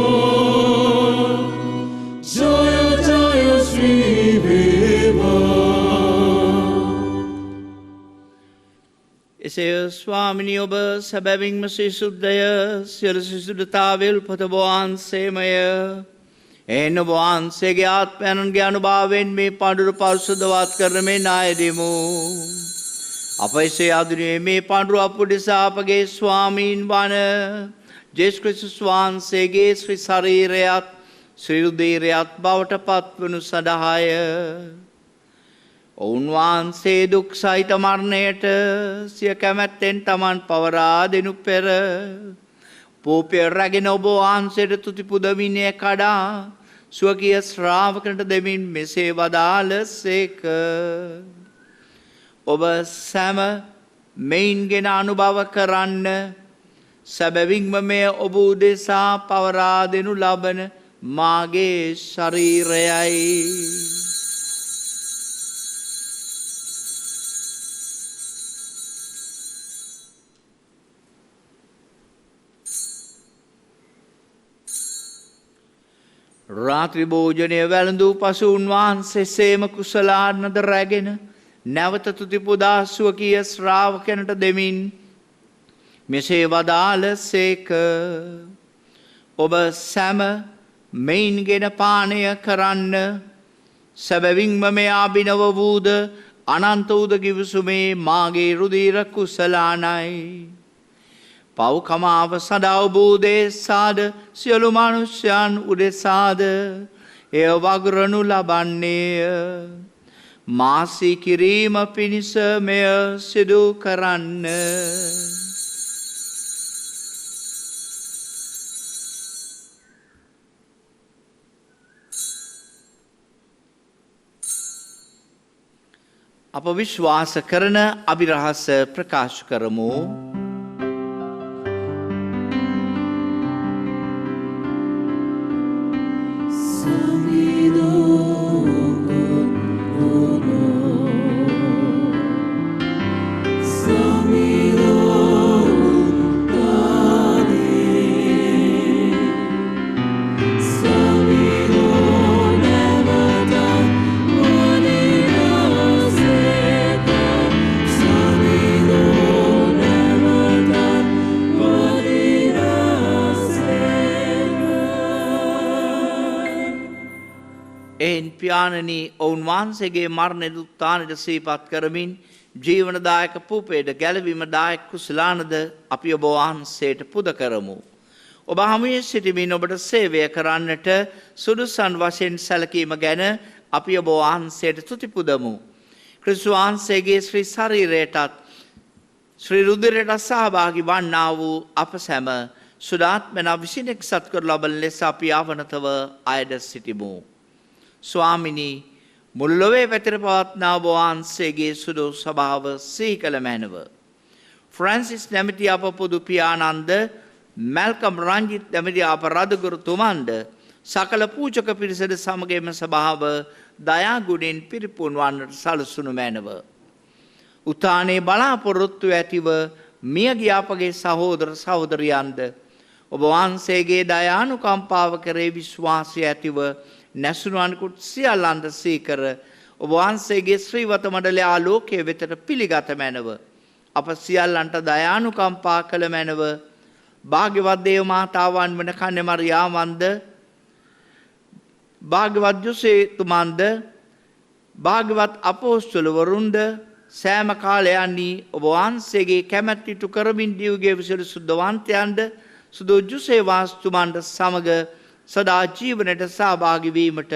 Jaya Jaya Shri Deva එසේ ස්වාමිනී ඔබ සැබැවින්ම සිසුද්ධය සියලු සිසුද්ධතාවය උල්පත ඔබ වහන්සේමය. එන්න ඔබ වහන්සේගේ ආත්මයන්ගේ අනුභවයෙන් මේ පඬුරු පරිසුද්ධවත් කරන මේ ණය දෙමු. අප එසේ ආධුනිකයේ මේ පඬුරු අපුඩිසා අපගේ ස්වාමීන් වන ජේසුස් ක්‍රිස්තුස් වහන්සේගේ ශ්‍රී ශරීරයත් ශ්‍රී රුධිරයත් බවට පත්වනු සඳහාය. ඔවුන් වහන්සේ දුක් සහිත මරණයට සිය කැමැත්තෙන් තමන් පවරා දෙනු පෙර පෝපය රැගෙන ඔබ වහන්සේට තුති පුදමිනේ කඩා ස්වකීය ශ්‍රාවකයන්ට දෙමින් මෙසේ වදාළසේක. ඔබ සැම මෙයින්ගෙන අනුභව කරන්න. සැබවින්ම මෙය ඔබ උදෙසා පවරා දෙනු ලබන මාගේ ශරීරයයි. රාත්‍රී භෝජනය වැළඳූ පසු උන්වහන්සේ සේම කුසලානද රැගෙන නැවත තුති පුදා ස්වකීය ශ්‍රාවකයන්ට දෙමින් මෙසේ වදාළසේක. ඔබ සැම මෙයින්ගෙන පානය කරන්න. සැබවින්ම මේ අභිනව වූද අනන්ත වූද කිවිසුමේ මාගේ රුධිර කුසලානයි. පව්කමාව සදා ඔබ උදෙසාද සියලු මනුෂ්‍යයන් උදෙසාද එය වගුරනු ලබන්නේය. මාසී කිරීම පිණිස මෙය සිදු කරන්න. අප විශ්වාස කරන අභිරහස ප්‍රකාශ කරමු. පියාණනි ඔවුන් වහන්සේගේ මරණ දුත්තානට සිහිපත් කරමින් ජීවනදායක පූපේට ගැලවීමදායක කුසලානද අපි ඔබ වහන්සේට පුද කරමු. ඔබ හමුවේ සිටමින් ඔබට සේවය කරන්නට සුදුසන් වශයෙන් සැලකීම ගැන අපි ඔබ වහන්සේට ස්තුති පුදමු. ක්‍රිස්තුස් වහන්සේගේ ශ්‍රී ශරීරයටත් ශ්‍රී රුධිරයට සහභාගී වන්නා වූ අප සැම සුදාත්මන විසිනෙක් සත්කර ලබන ලෙස අපි ආවනතව අයද සිටිමු. ස්වාමිනී මුළු ලොවේ පැතිර පවත්නා ඔබ වහන්සේගේ සුදු ස්වභාව සිහි කළ මැනව. ෆ්‍රැන්සිස් නැමැති අප පොදු පියාණන්ද මැල්කම් රංජිත් නැමැති අප රදගුරුතුමන්ද සකල පූජක පිරිසද සමගම ස්වභාව දයා ගුණෙන් පිරිපුන් වන්නට සලසුණු මැනව. උතානේ බලාපොරොත්තු ඇතිව මියගිය අපගේ සහෝදර සහෝදරියන්ද ඔබ වහන්සේගේ දයානුකම්පාව කරේ විශ්වාසය ඇතිව නැසුණුවන්කුත් සියල්ලන්ද සීකර ඔබ වහන්සේගේ ශ්‍රීවත මඩලේ ආලෝකයේ වෙතට පිළිගත මැනව. අප සියල්ලන්ට දයානුකම්පා කළ මැනව. භාග්‍යවත් දේව මාතාවන් වන කන්‍ය මරියාවන්ද භාග්‍යවත් යෝසේතුමන්ද භාග්‍යවත් අපෝස්තලවරුන්ද සෑම කාලයන්හි ඔබ වහන්සේගේ කැමැත්ත ඉටු කරමින් දිව්ගේ විසුදු සුද්ධවන්තයන්ද සුදු ජුසේවාස්තුමන්ද සමග සදා ජීවනයට සහභාගී වීමට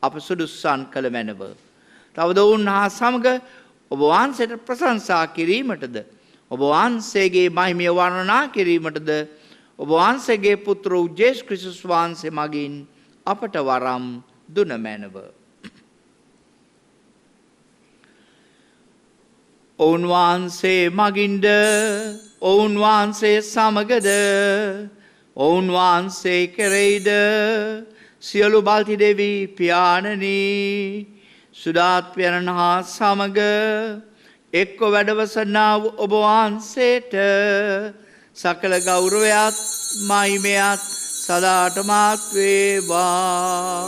අප සුදුස්සන් කළ මැනව. තවද ඔවුන් හා සමග ඔබ වහන්සේට ප්‍රශංසා කිරීමටද ඔබ වහන්සේගේ මහිමය වර්ණනා කිරීමටද ඔබ වහන්සේගේ පුත්‍ර වූ ජේසුස් ක්‍රිස්තුස් වහන්සේ මගින් අපට වරම් දුන මැනව. ඔවුන් වහන්සේ මගින්ද ඔවුන් වහන්සේ සමගද ඔවුන් වහන්සේ කෙරෙයිද සියලු බල්ති දෙවි පියාණනී සුදාත්මයන් හා සමග එක්ව වැඩවසනා වූ ඔබ වහන්සේට සකල ගෞරවයත් මහිමයත් සදාටමත් වේවා.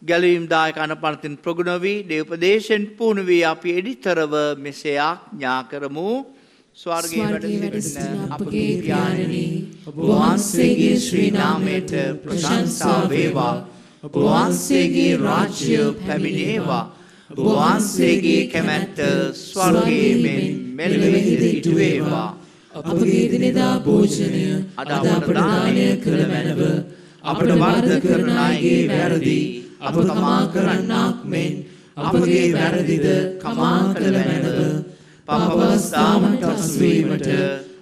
ගැලවීම්දායක අනපනතින් ප්‍රගුණ වී දේවපදේශෙන් පුහුණු වී අපි එඩිතරව මෙසේ ආඥා කරමු. ස්වර්ගයේ වැඩ සිටින අපගේ පියාණනි ඔබ වහන්සේගේ ශ්‍රී නාමයට ප්‍රශංසා වේවා. ඔබ වහන්සේගේ රාජ්‍ය පැමිණේවා. ඔබ වහන්සේගේ කැමැත්ත ස්වර්ගයේ මෙන් මෙලොවෙහි ඉටු වේවා. අපගේ දිනදා භෝජනය අද අපට දානය කළ මැනව. අපට වරද කරන අයගේ වැරදි අප කමා කරන්නාක් මෙන් අපගේ වැරදිද කමා කළ මැනව. පාපවස්ථාවට අස්වීමට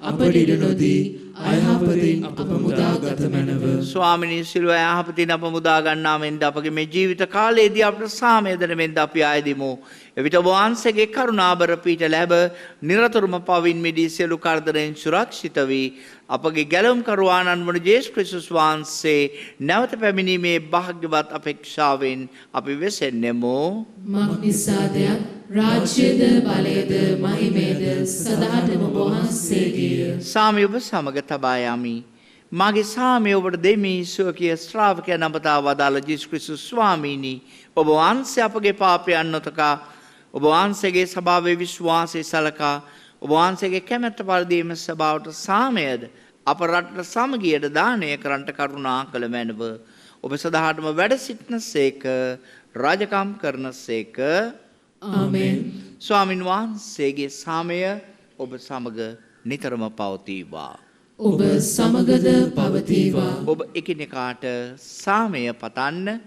අපට ඉඩ නොදී අයහපතින් අප මුදාගත මැනව. ස්වාමිනී සිළුව යහපතින් අප මුදා ගන්නා මෙන්ද අපගේ මේ ජීවිත කාලයේදී අපට සාමය දෙන මෙන්ද අපි ආයදිමු. එවිට ඔබ වහන්සේගේ කරුණාබර පීඨ ලැබ නිරතුරුම පවින් මිදී සියලු කරදරෙන් සුරක්ෂිත වී අපගේ ගැලවුම් කරුවාණන් වන ජේසුස් ක්‍රිස්තුස් වහන්සේ නැවත පැමිණීමේ භාග්‍යවත් අපේක්ෂාවෙන් අපි වෙසෙන්නෙමු. මක්නිසාදයක් රාජ්‍යද බලයද මහිමේද සදාටම ඔබ වහන්සේගේය. සාමය ඔබ සමග තබා යමි. මගේ සාමය ඔබට දෙමි ස්වකීය ශ්‍රාවකයන් අමතා වදාළ ජේසුස් ක්‍රිස්තුස් ස්වාමීනි ඔබ වහන්සේ අපගේ පාපයන් නොතකා ඔබ වහන්සේගේ ස්වභාවයේ විශ්වාසය සලකා ඔබ වහන්සේගේ කැමැත්ත පරිදිම ස්වභාවට සාමයද අප රටට සමගියට දානය කරන්නට කරුණා කළ මැනව. ඔබ සදාටම වැඩ සිටිනසේක රාජකම් කරනසේක. ආමෙන්. ස්වාමින් වහන්සේගේ සාමය ඔබ සමග නිතරම පවතිවා. ඔබ සමගද පවතිවා. ඔබ එකිනෙකාට සාමය පතන්න.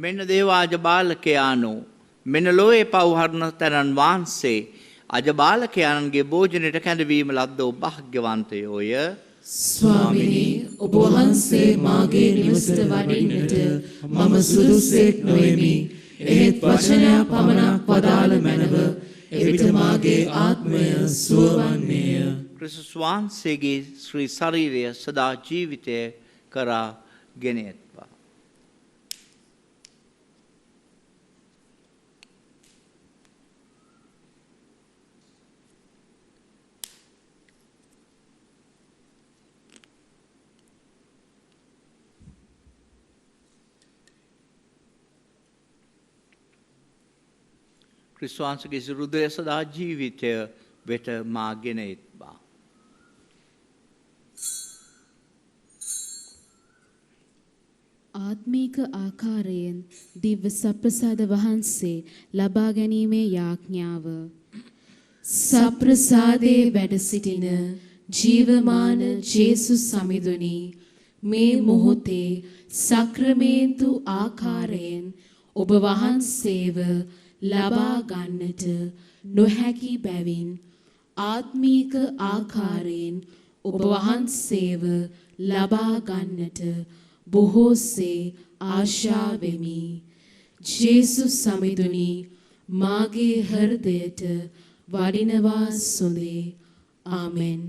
මෙන්න දේව අජබාලකයානෝ මෙන්න ලෝයේ පව්හරණ තරන් වහන්සේ අජබාලකයාන්ගේ භෝජනයට කැඳවීම ලද්දෝ භාග්‍යවන්තයෝය. ස්වාමිනී ඔබ වහන්සේ මාගේ නිවසට වඩින්නට මම සුදුසෙක් නොෙමි. එහෙත් වචනයක් පමණක් වදාළ මැනව එවිට මාගේ ආත්මය සුවවන්නේය. ක්‍රිස්තුස් වහන්සේගේ ශ්‍රී ශරීරය සදා ජීවිතය කරා ගෙන ඇත්වා. ක්‍රිස්තුස් වහන්සේගේ රුධිරය සදා ජීවිතය වෙත මා ගෙන එත්වා. ආත්මීක ආකාරයෙන් දිව්‍ය සප්‍රසාද වහන්සේ ලබා ගැනීමේ යාඥාව. සප්‍රසාදේ වැඩ සිටින ජීවමාන ජේසුස් සමිඳුනි මේ මොහොතේ සක්‍රමේන්තු ආකාරයෙන් ඔබ වහන්සේව ලබා ගන්නට නොහැකි බැවින් ආත්මීක ආකාරයෙන් ඔබ වහන්සේව ලබා ගන්නට බොහෝසේ ආශා වෙමි. ජේසුස් සමිඳුනි මාගේ හෘදයට වඩිනවා සොඳේ. ආමෙන්.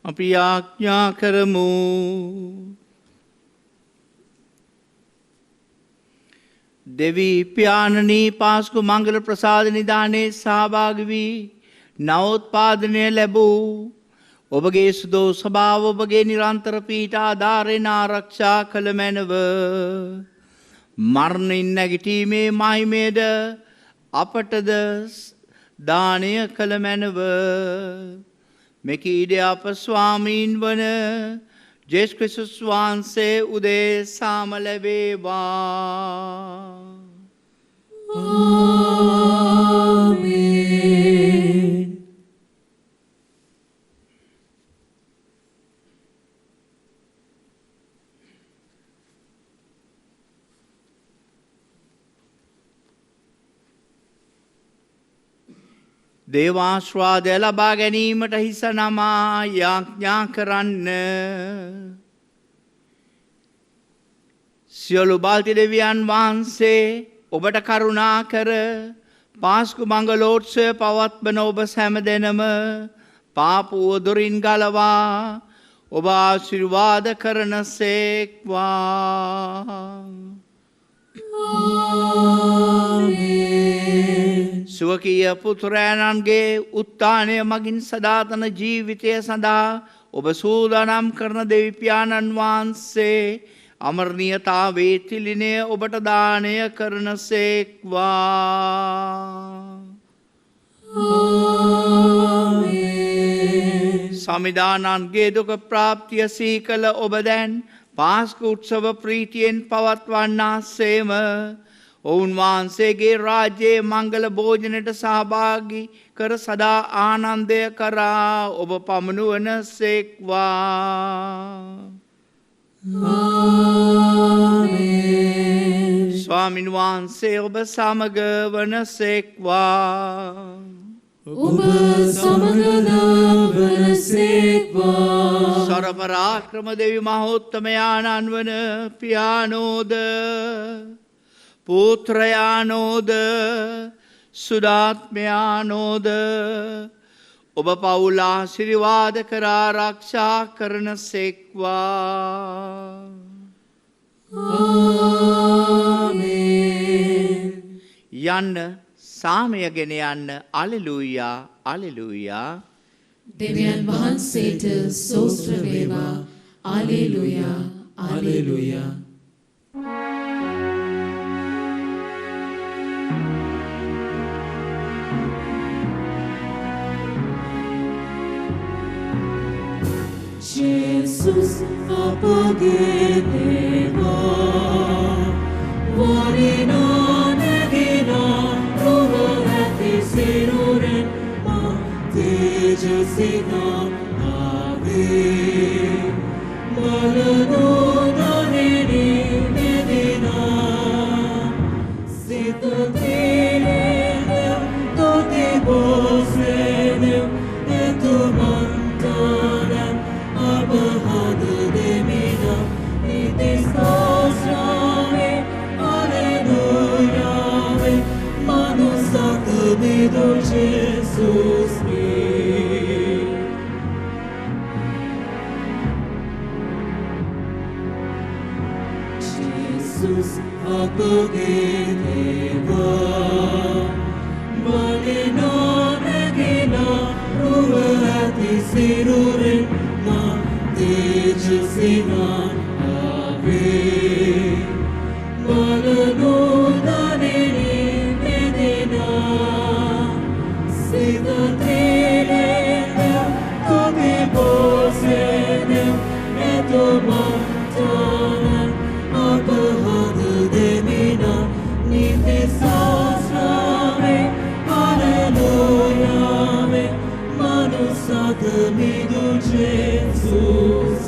අපි ආඥා කරමු. දෙවි පියාණනී පාස්කු මංගල ප්‍රසාද නිධානයේ සහභාගී වී නවෝත්පාදනය ලැබූ ඔබගේ සුදෝ සභාව ඔබගේ නිරන්තර පීඨ ආධාරයෙන් ආරක්ෂා කළ මැනව. මරණින් නැගිටීමේ මහිමයද අපටද දානය කළ මැනව. මෙකීඩ අප ස්වාමීන් වන ජේසුස් ක්‍රිස්තුස් වහන්සේ උදෙසාම ලැබේවා. ආමේන්. දේවාශ්වාදය ලබා ගැනීමට හිස නමා යාඥා කරන්න. සියලු බාල්ති දෙවියන් වහන්සේ ඔබට කරුණා කර පාස්කු මංගලෝත්සවය පවත්වන ඔබ සැම දෙනම පාපුව දොරින් ගලවා ඔබ ආශිර්වාද කරන සේක්වා. සුවකීය පුතුරෑණන්ගේ උත්තානය මගින් සදාතන ජීවිතය සඳහා ඔබ සූදානම් කරන දෙවිපාණන් වහන්සේ අමරණීයතාවේ තිලිනය ඔබට දානය කරන සේක්වා. සමිදානන්ගේ දුක ප්‍රාප්තිය සිහි කළ ඔබ දැන් පාස්කු උත්සව ප්‍රීතියෙන් පවත්වන්නා සේම ඔවුන් වහන්සේගේ රාජ්‍යයේ මංගල භෝජනයට සහභාගී කර සදා ආනන්දය කරා ඔබ පමුණුවන සේක්වා. ස්වාමින් වහන්සේ ඔබ සමග වන සේක්වා. ඔබ සමග වන සේක්වා. සරපරාක්‍රම දෙවි මහෝත්තමයාණන් වන පියානෝද පුත්‍රයානෝද සුදාත්මයානෝද ඔබ පවුල් ආශිර්වාද කර ආරක්ෂා කරන සේක්වා. යන්න සාමයගෙන යන්න. අලෙලූයා අලෙලූයා. දෙවියන් වහන්සේට සෝස්ත්‍ර වේවා. අලෙලූයා අලෙලූයා. Jesus apage deva warina negina ruhati siruren ma tejasina ave malado daneni nedina situtine toti bosene etumantana abahad demina itisosrave alleluia manusat bidu Jesus Jesus apage deva malina negina ruhati siruren ma tejasina ave malano daneni medina sidatile tobi bosene etomantana abahad demina niti sasrave alleluia manusat midu Jesus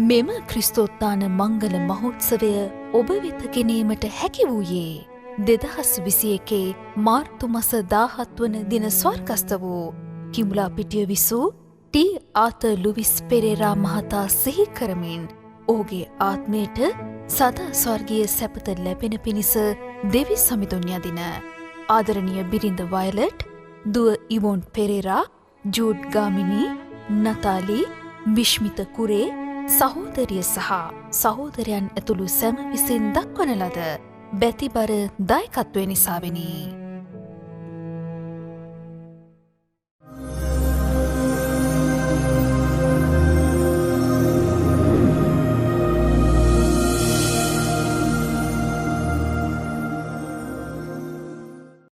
මෙම ක්‍රිස්තෝත්ථාන මංගල මහෝත්සවය ඔබ වෙත ගෙනීමට හැකි වූයේ 2021 මාර්තු මස 17 වන දින ස්වර්ගස්ථ වූ කිඹුලාපිටිය විසූ ටී ආතර් ලුවිස් පෙරේරා මහතා සිහි කරමින් ඔහුගේ ආත්මයට සදා ස්වර්ගීය සැපත ලැබෙන පිණිස දෙවි සමිඳුන් යදින. ආදරණීය බිරිඳ වයලට්, දුව ඉවෝන් පෙරේරා, ජූඩ් ගාමිනී, නතාලි, විශ්මිත කුරේ, සහෝදරිය සහ සහෝදරයන් ඇතුළු සැම විසින් දක්වන ලද බැතිබර දායකත්වය නිසාවෙනි.